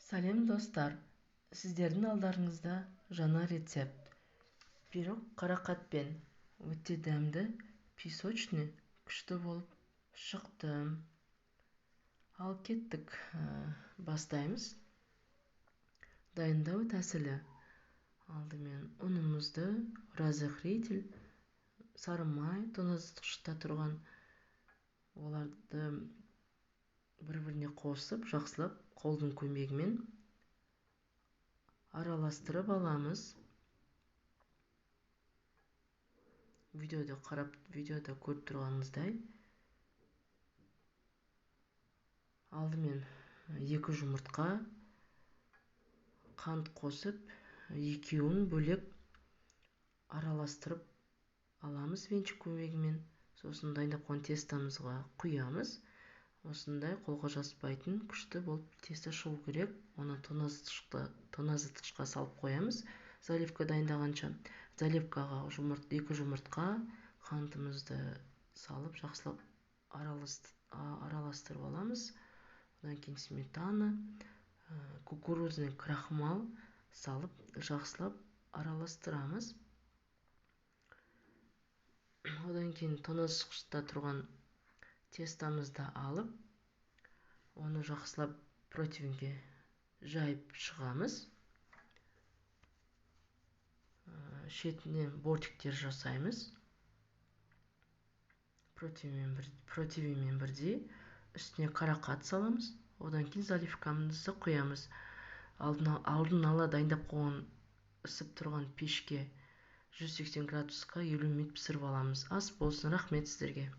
Сәлем достар, сіздердің алдарыңызда жаңа рецепт. Пирог қарақатпен өте дәмді, песочный, күшті болып шықты. Ал кеттік, бастаймыз. Дайындау тәсілі. Алдымен ұнымызды разрыхлитель, сары май, тоңазытқышта тұрған оларды бір-біріне қосып, жақсылап қолдың көмегімен араластырып аламыз. Видеода көріп тұрғаныңыздай. Алдымен 2 жұмыртқа, қант қосып, екеуін бөлек араластырып аламыз венчик көмегімен. Сосын дайындап тестамызға құямыз. Осындай қолға жаспайтын күшті болып тесто шығу керек. Оны тоңазытқышқа салып қоямыз. Заливка дайындағанша. Заливкаға 2 жұмыртқа, қантымызды салып, жақсылап араластырып аламыз. Одан кейін сметана, кукурузный крахмал салып, жақсылап араластырамыз. Одан кейін тоңазытқышта тұрған тестамызды алып, оны жақсылап противеньге жайып шығамыз. Шетінен бортиктер жасаймыз. Противеньмен бірдей үстіне қарақат саламыз. Одан кейін заливкамызды құямыз. Алдын ала дайындап қойған ысып тұрған пешке 180 градусқа 50 минут пісіріп аламыз. Ас болсын, рахмет сіздерге.